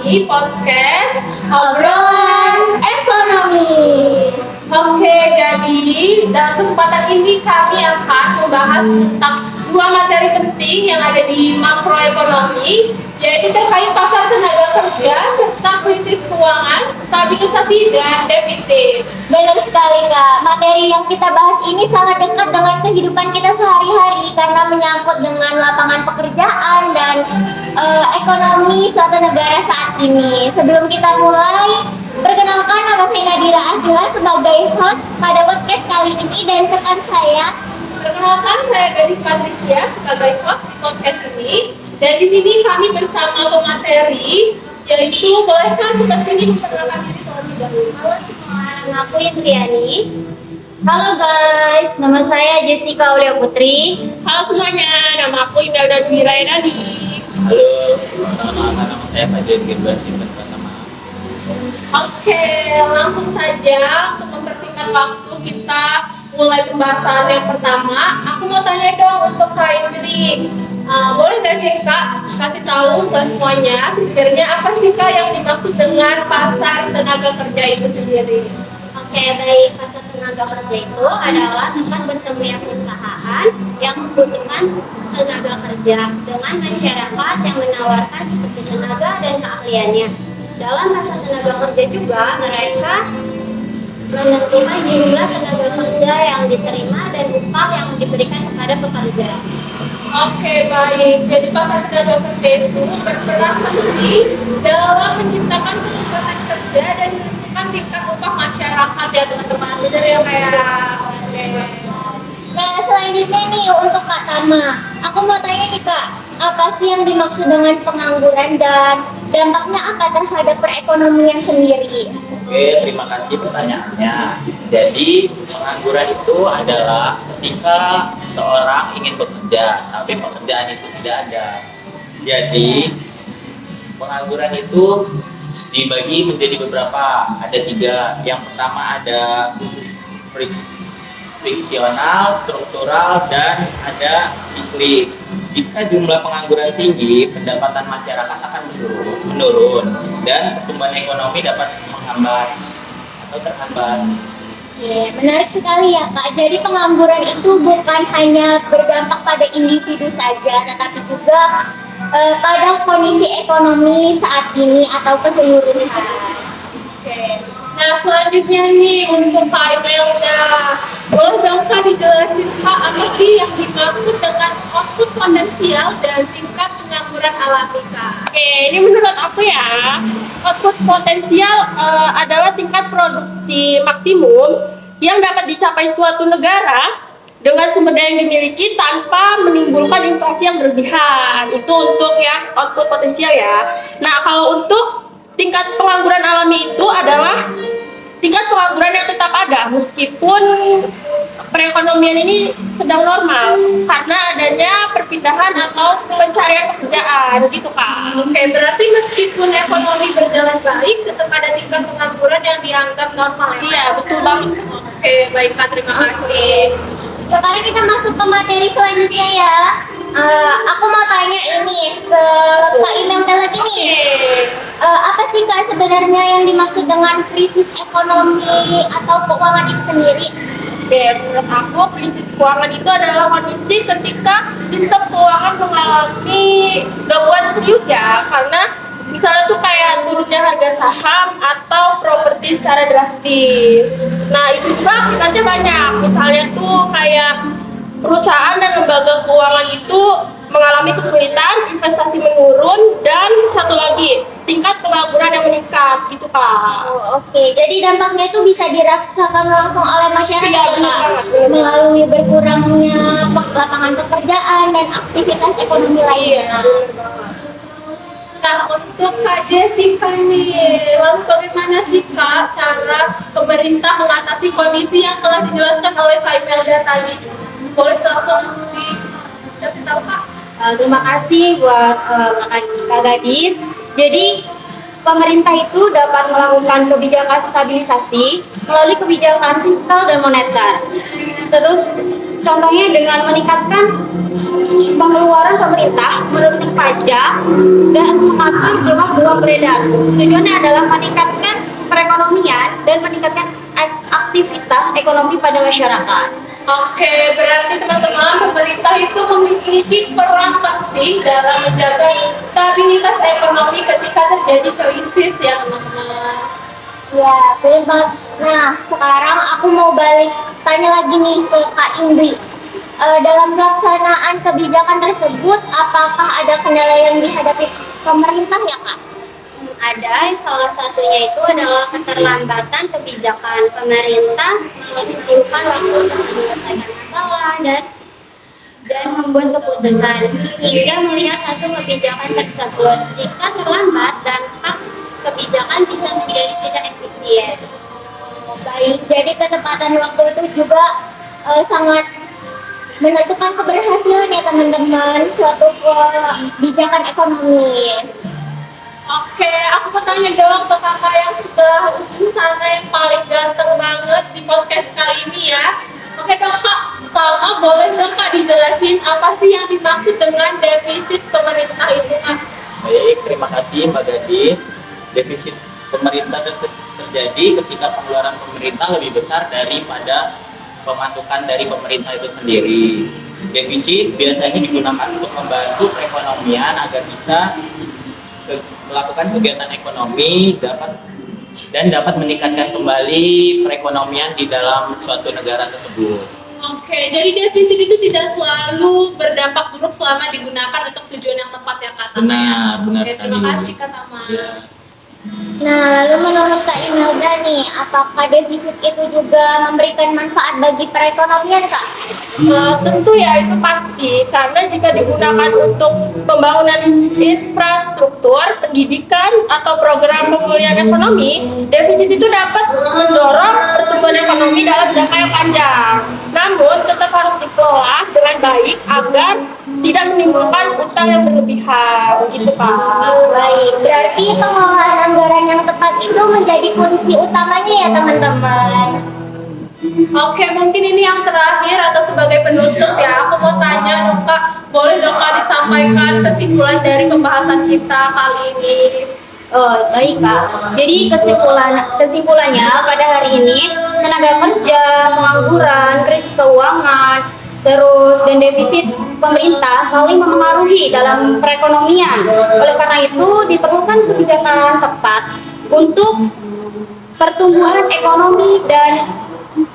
di podcast Obrolan Ekonomi. Oke, jadi dalam kesempatan ini kami akan membahas tentang dua materi penting yang ada di makroekonomi, yaitu terkait pasar tenaga kerja serta krisis keuangan, stabilisasi dan defisit. Benar sekali Kak, materi yang kita bahas ini sangat dekat dengan kehidupan kita sehari-hari karena menyangkut dengan lapangan pekerjaan dan ekonomi suatu negara saat ini. Sebelum kita mulai, perkenalkan nama saya Nadira Azila sebagai host pada podcast kali ini dan rekan saya. Perkenalkan, saya Gadis Patricia sebagai host di podcast ini, dan di sini kami bersama pemateri, yaitu bolehkah seperti ini memperkenalkan diri terlebih dahulu. Halo semua, nama aku Indriani. Halo guys, nama saya Jessica Aulia Putri. Halo semuanya, nama aku Imelda Dwi Rainani. Halo, nama saya Fadil Gilbert Pratama. Oke, langsung saja untuk mempersingkat waktu kita mulai pembahasan yang pertama. Aku mau tanya dong untuk Kak Indri, boleh nggak sih Kak kasih tahu ke semuanya sebenarnya apa sih Kak yang dimaksud dengan pasar tenaga kerja itu sendiri? Oke, baik. Pasar tenaga kerja itu adalah tempat bertemunya perusahaan yang membutuhkan tenaga kerja dengan masyarakat yang menawarkan seperti tenaga dan keahliannya. Dalam pasar tenaga kerja juga mereka menentukan jumlah tenaga kerja yang diterima dan upah yang diberikan kepada pekerja. Oke, baik. Jadi pasar tenaga kerja itu berperan penting dalam menciptakan kesempatan kerja dan menentukan tingkat upah masyarakat ya teman-teman. Benar ya kayak. Oke. Nah, selanjutnya nih untuk Kak Tama, aku mau tanya nih Kak, apa sih yang dimaksud dengan pengangguran dan dampaknya apa terhadap perekonomian sendiri? Oke, terima kasih pertanyaannya. Jadi, pengangguran itu adalah ketika seorang ingin bekerja, tapi pekerjaan itu tidak ada. Jadi, pengangguran itu dibagi menjadi beberapa. Ada 3. Yang pertama ada friksional, struktural, dan ada siklik. Jika jumlah pengangguran tinggi, pendapatan masyarakat akan menurun dan pertumbuhan ekonomi dapat menghambat atau terhambat. Oke, menarik sekali ya Kak. Jadi pengangguran itu bukan hanya berdampak pada individu saja, tetapi juga pada kondisi ekonomi saat ini atau keseluruhan. Oke. Nah, selanjutnya nih untuk Kak Imelda, boleh dong Kak dijelasin Kak apa sih yang dimaksud dengan output potensial dan tingkat pengangguran alami Kak? Oke, ini menurut aku ya, output potensial adalah tingkat produksi maksimum yang dapat dicapai suatu negara dengan sumber daya yang dimiliki tanpa menimbulkan inflasi yang berlebihan. Itu untuk ya output potensial ya. Nah, kalau untuk tingkat pengangguran alami itu adalah tingkat pengangguran yang tetap ada meskipun perekonomian ini sedang normal karena adanya perpindahan atau pencarian pekerjaan gitu Kak. Oke, berarti meskipun ekonomi berjalan baik, tetap ada tingkat pengangguran yang dianggap normal ya? Iya, betul banget. Oke, baik Kak, terima kasih. Sekarang kita masuk ke materi selanjutnya ya. Aku mau tanya ini ke Kak Imelda lagi nih. Apa sih Kak sebenarnya yang dimaksud dengan krisis ekonomi atau keuangan itu sendiri? Oke, menurut aku krisis keuangan itu adalah kondisi ketika sistem keuangan mengalami gangguan serius ya, karena misalnya tuh kayak turunnya harga saham atau properti secara drastis. Nah, itu juga akibatnya banyak. Misalnya tuh kayak perusahaan dan lembaga keuangan itu mengalami kesulitan, investasi menurun, dan satu lagi tingkat pengangguran yang meningkat gitu Kak. Oh, oke. Jadi dampaknya itu bisa dirasakan langsung oleh masyarakat Iya, ya benar Kak, banget. melalui berkurangnya lapangan pekerjaan dan aktivitas ekonomi lainnya. Nah, untuk Kak Jessica nih, lalu bagaimana sih Kak cara pemerintah mengatasi kondisi yang telah dijelaskan oleh Kak Imelda tadi? Boleh langsung dikasih tahu Kak? Terima kasih buat Kak Gadis. Jadi pemerintah itu dapat melakukan kebijakan stabilisasi melalui kebijakan fiskal dan moneter. Terus Contohnya dengan meningkatkan pengeluaran pemerintah, menurunkan pajak, dan mengatur jumlah uang beredar. Tujuannya adalah meningkatkan perekonomian dan meningkatkan aktivitas ekonomi pada masyarakat. Oke, berarti teman-teman pemerintah itu memiliki peran penting dalam menjaga stabilitas ekonomi ketika terjadi krisis ya teman-teman. Ya, benar banget. Nah, sekarang aku mau balik tanya lagi nih ke Kak Indri. Dalam pelaksanaan kebijakan tersebut, apakah ada kendala yang dihadapi pemerintah ya Kak? Ada, salah satunya itu adalah keterlambatan kebijakan pemerintah memerlukan waktu untuk menyelesaikan masalah dan membuat keputusan hingga melihat hasil kebijakan tersebut. Jika terlambat, dampak kebijakan bisa menjadi tidak efisien. Baik, jadi ketepatan waktu itu juga sangat menentukan keberhasilan ya teman-teman suatu kebijakan ekonomi. Oke, aku mau tanya dong ke kakak yang sebelah ujung sana yang paling ganteng banget di podcast kali ini ya. Oke dong kak, Salma boleh dong kak dijelasin apa sih yang dimaksud dengan defisit pemerintah itu kak? Baik, terima kasih Mbak Gadis. Defisit pemerintah terjadi ketika pengeluaran pemerintah lebih besar daripada pemasukan dari pemerintah itu sendiri. Defisit biasanya digunakan untuk membantu perekonomian agar bisa melakukan kegiatan ekonomi dapat meningkatkan kembali perekonomian di dalam suatu negara tersebut. Oke, jadi defisit itu tidak selalu berdampak buruk selama digunakan untuk tujuan yang tepat ya kak Tama. Benar Oke, sekali. terima kasih kak Tama. Ya. Nah, lalu menurut Kak Imelda nih, apakah defisit itu juga memberikan manfaat bagi perekonomian Kak? Tentu ya itu pasti karena jika digunakan untuk pembangunan infrastruktur, pendidikan atau program pemulihan ekonomi, defisit itu dapat mendorong pertumbuhan ekonomi dalam jangka yang panjang. Namun tetap harus dikelola dengan baik agar tidak menimbulkan utang yang berlebihan, gitu Pak. Baik, berarti pengelolaan anggaran yang tepat itu menjadi kunci utamanya ya teman-teman. Oke, mungkin ini yang terakhir atau sebagai penutup ya. Aku mau tanya dong Kak, boleh dong Kak disampaikan kesimpulan dari pembahasan kita kali ini? Oh, baik Kak. Jadi kesimpulannya pada hari ini tenaga kerja, pengangguran, krisis keuangan, dan defisit pemerintah saling mempengaruhi dalam perekonomian. Oleh karena itu diperlukan kebijakan tepat untuk pertumbuhan ekonomi dan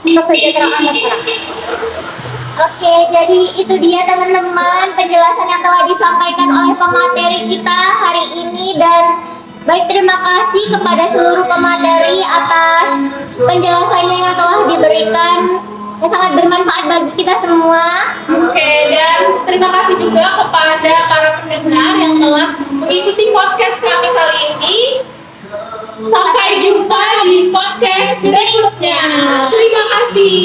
kesejahteraan masyarakat. Oke, jadi itu dia teman-teman penjelasan yang telah disampaikan oleh pemateri kita hari ini dan baik terima kasih kepada seluruh pemateri atas penjelasannya yang telah diberikan yang sangat bermanfaat bagi kita semua. Oke, dan terima kasih juga kepada para pendengar yang telah mengikuti podcast kami kali ini. Sampai jumpa di podcast berikutnya. Terima kasih.